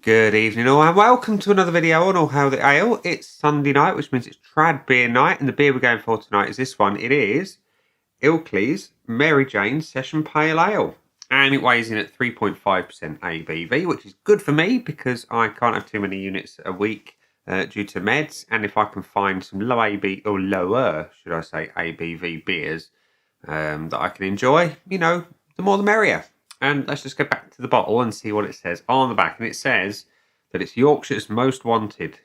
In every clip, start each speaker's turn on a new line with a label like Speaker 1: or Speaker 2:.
Speaker 1: Good evening all and welcome to another video on All Hail the Ale. It's Sunday night, which means it's trad beer night, and the beer we're going for tonight is this one. It is Ilkley's Mary Jane Session Pale Ale, and it weighs in at 3.5% ABV, which is good for me because I can't have too many units a week due to meds, and if I can find some low AB or lower, should I say, ABV beers that I can enjoy, the more the merrier. And let's just go back to the bottle and see what it says on the back. And it says that it's Yorkshire's most wanted,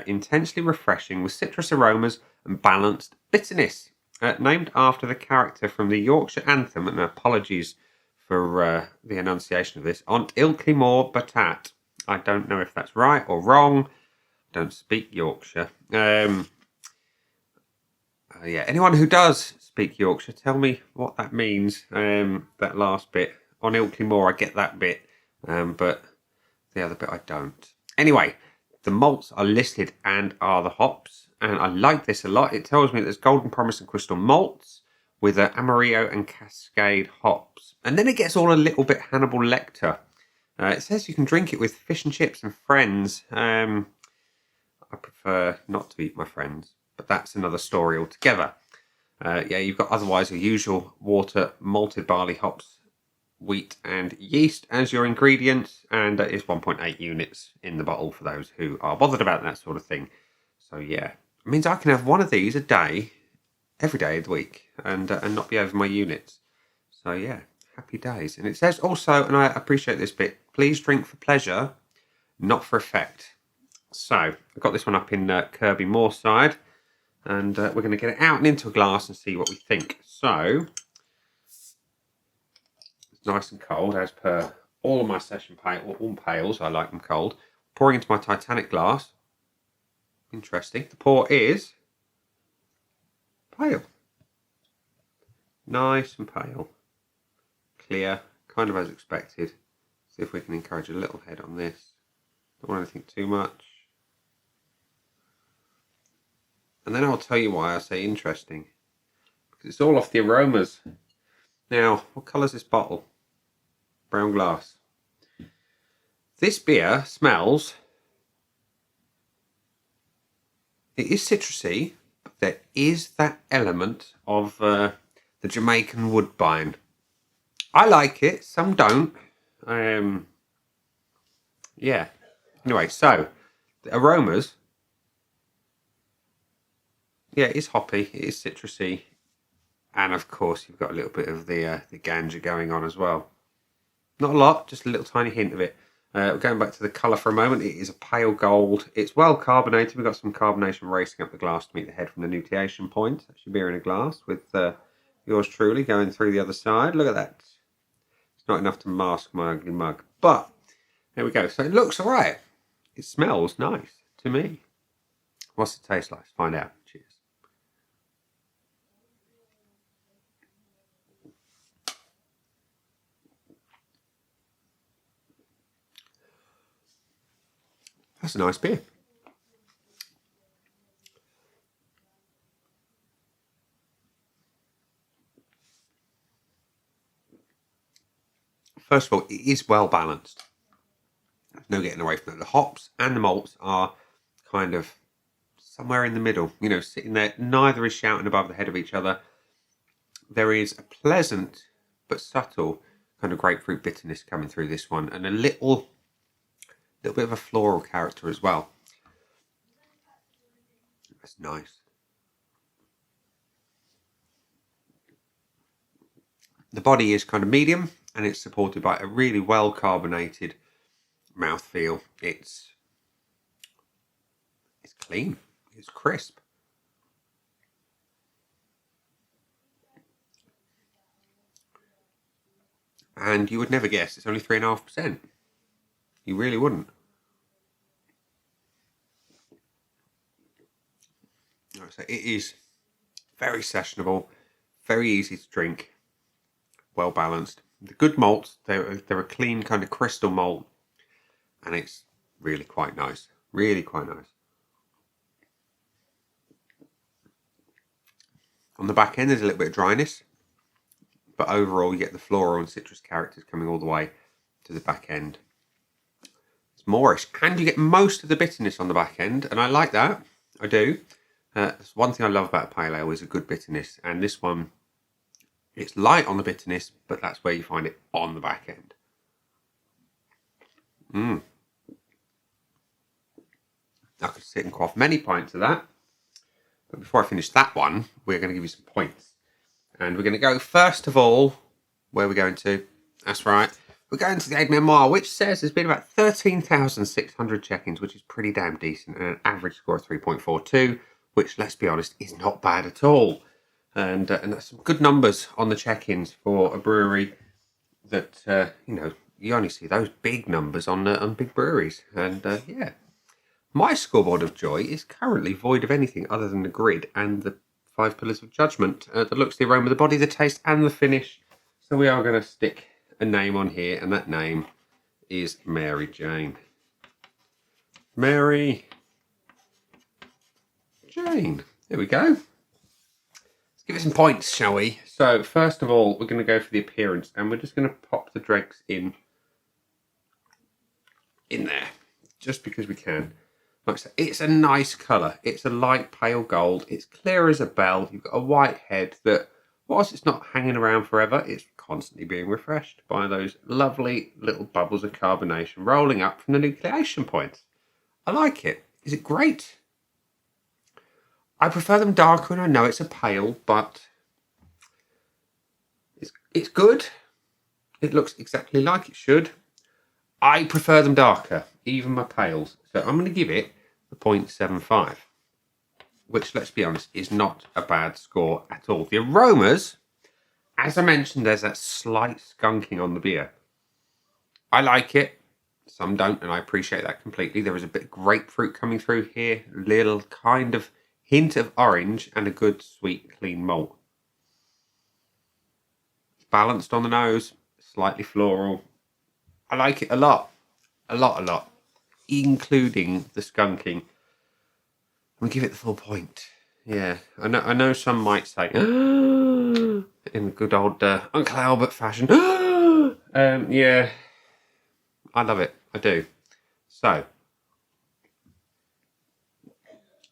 Speaker 1: intensely refreshing with citrus aromas and balanced bitterness. Named after the character from the Yorkshire anthem, and apologies for the enunciation of this, on Ilkley Batat. I don't know if that's right or wrong. Don't speak Yorkshire. Anyone who does speak Yorkshire, tell me what that means, that last bit. On Ilkley Moor, I get that bit, but the other bit I don't. Anyway, the malts are listed and are the hops, and I like this a lot. It tells me there's Golden Promise and Crystal malts with Amarillo and Cascade hops. And then it gets all a little bit Hannibal Lecter. It says you can drink it with fish and chips and friends. I prefer not to eat my friends, but that's another story altogether. You've got otherwise your usual water, malted barley hops, wheat and yeast as your ingredients, and it's 1.8 units in the bottle for those who are bothered about that sort of thing. So yeah, it means I can have one of these a day, every day of the week, and not be over my units. So yeah, happy days. And it says also, and I appreciate this bit, please drink for pleasure, not for effect. So I've got this one up in Kirby Moorside, and we're going to get it out and into a glass and see what we think. So nice and cold, as per all of my session pails. I like them cold. Pouring into my Titanic glass. Interesting. The pour is pale. Nice and pale. Clear, kind of as expected. See if we can encourage a little head on this. Don't want anything too much. And then I'll tell you why I say interesting. Because it's all off the aromas. Now, what colour is this bottle? Brown glass. This beer smells, it is citrusy, but there is that element of the Jamaican woodbine. I like it, some don't. Anyway, so the aromas, it is hoppy, it is citrusy, and of course you've got a little bit of the ganja going on as well. Not a lot, just a little tiny hint of it. Going back to the colour for a moment, it is a pale gold. It's well carbonated. We've got some carbonation racing up the glass to meet the head from the nucleation point. That's your beer in a glass with yours truly going through the other side. Look at that. It's not enough to mask my ugly mug. But there we go. So it looks all right. It smells nice to me. What's the taste like? Let's find out. Cheers. That's a nice beer. First of all, it is well balanced. There's no getting away from it. The hops and the malts are kind of somewhere in the middle, sitting there. Neither is shouting above the head of each other. There is a pleasant but subtle kind of grapefruit bitterness coming through this one, and a little bit of a floral character as well. That's nice. The body is kind of medium, and it's supported by a really well carbonated mouthfeel. It's clean. It's crisp. And you would never guess it's only 3.5%. You really wouldn't. So it is very sessionable, very easy to drink, well balanced. The good malts, they're a clean kind of crystal malt, and it's really quite nice. Really quite nice. On the back end, there's a little bit of dryness, but overall, you get the floral and citrus characters coming all the way to the back end. It's It's moreish. And you get most of the bitterness on the back end. And I like that. I do. That's one thing I love about a pale ale is a good bitterness. And this one, it's light on the bitterness, but that's where you find it on the back end. I could sit and quaff many pints of that. But before I finish that one, we're going to give you some points. And we're going to go, first of all, where are we going to? That's right. We're going to the ADMR, which says there's been about 13,600 check-ins, which is pretty damn decent, and an average score of 3.42, which, let's be honest, is not bad at all. And that's some good numbers on the check-ins for a brewery that, you only see those big numbers on big breweries. And, yeah. My scoreboard of joy is currently void of anything other than the grid and the 5 pillars of judgment. The looks, the aroma, the body, the taste, and the finish. So we are going to stick a name on here, and that name is Mary Jane. Mary Jane. There we go. Let's give it some points, shall we? So first of all, we're going to go for the appearance, and we're just going to pop the dregs in there, just because we can. Like I said, it's a nice colour. It's a light pale gold. It's clear as a bell. You've got a white head that, whilst it's not hanging around forever, it's constantly being refreshed by those lovely little bubbles of carbonation rolling up from the nucleation points. I like it. Is it great? I prefer them darker, and I know it's a pale, but it's good. It looks exactly like it should. I prefer them darker, even my pales. So I'm going to give it the 0.75, which, let's be honest, is not a bad score at all. The aromas, as I mentioned, there's that slight skunking on the beer. I like it. Some don't, and I appreciate that completely. There is a bit of grapefruit coming through here, little kind of hint of orange, and a good sweet, clean malt. It's balanced on the nose, slightly floral. I like it a lot. A lot. Including the skunking. I'm going to give it the full point. Yeah, I know some might say, in the good old Uncle Albert fashion, yeah, I love it. I do. So,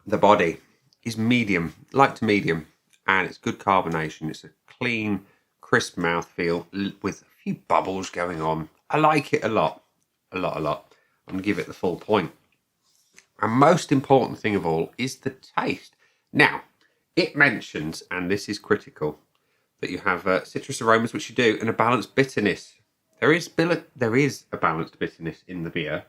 Speaker 1: the body is medium, light to medium, and it's good carbonation. It's a clean, crisp mouthfeel with a few bubbles going on. I like it a lot. A lot. I'm going to give it the full point. And most important thing of all is the taste. Now, it mentions, and this is critical, that you have citrus aromas, which you do, and a balanced bitterness. There is a balanced bitterness in the beer.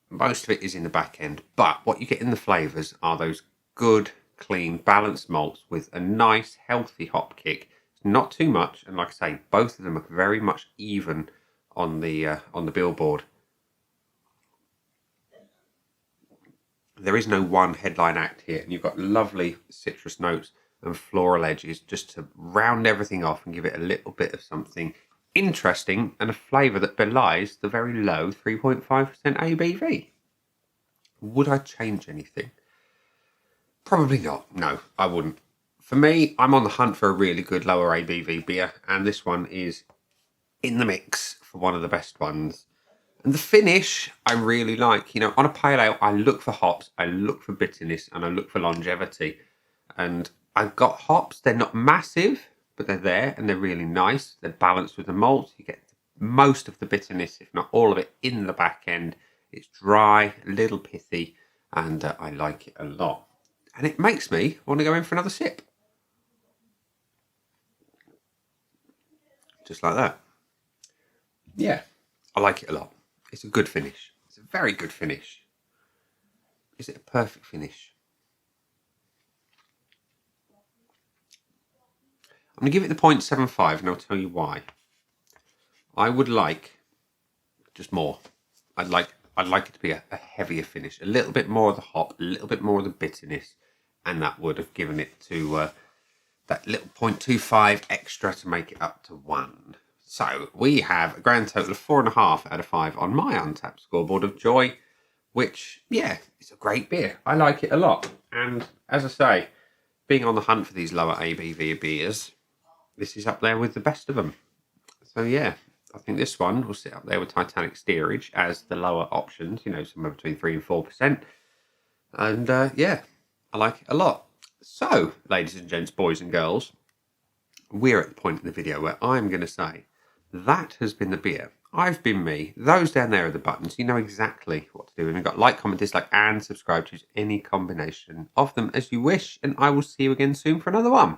Speaker 1: Most of it is in the back end, but what you get in the flavours are those good, clean, balanced malts with a nice, healthy hop kick. Not too much, and like I say, both of them are very much even on the billboard. There is no one headline act here, and you've got lovely citrus notes and floral edges just to round everything off and give it a little bit of something interesting and a flavour that belies the very low 3.5% ABV. Would I change anything? Probably not. No, I wouldn't. For me, I'm on the hunt for a really good lower ABV beer, and this one is in the mix for one of the best ones. And the finish, I really like. On a pale ale, I look for hops, I look for bitterness, and I look for longevity. And I've got hops. They're not massive, but they're there, and they're really nice. They're balanced with the malt. You get most of the bitterness, if not all of it, in the back end. It's dry, a little pithy, and I like it a lot. And it makes me want to go in for another sip. Just like that. Yeah, I like it a lot. It's a good finish. It's a very good finish. Is it a perfect finish? I'm going to give it the 0.75, and I'll tell you why. I would like just more. I'd like it to be a heavier finish. A little bit more of the hop, a little bit more of the bitterness, and that would have given it to that little 0.25 extra to make it up to 1. So we have a grand total of 4.5 out of 5 on my Untapped scoreboard of joy, which, yeah, it's a great beer. I like it a lot. And as I say, being on the hunt for these lower ABV beers, this is up there with the best of them. So yeah, I think this one will sit up there with Titanic Steerage as the lower options, somewhere between 3 and 4%. And yeah, I like it a lot. So, ladies and gents, boys and girls, we're at the point in the video where I'm going to say, that has been the beer. I've been me. Those down there are the buttons. You know exactly what to do. And you've got like, comment, dislike, and subscribe. Choose any combination of them as you wish. And I will see you again soon for another one.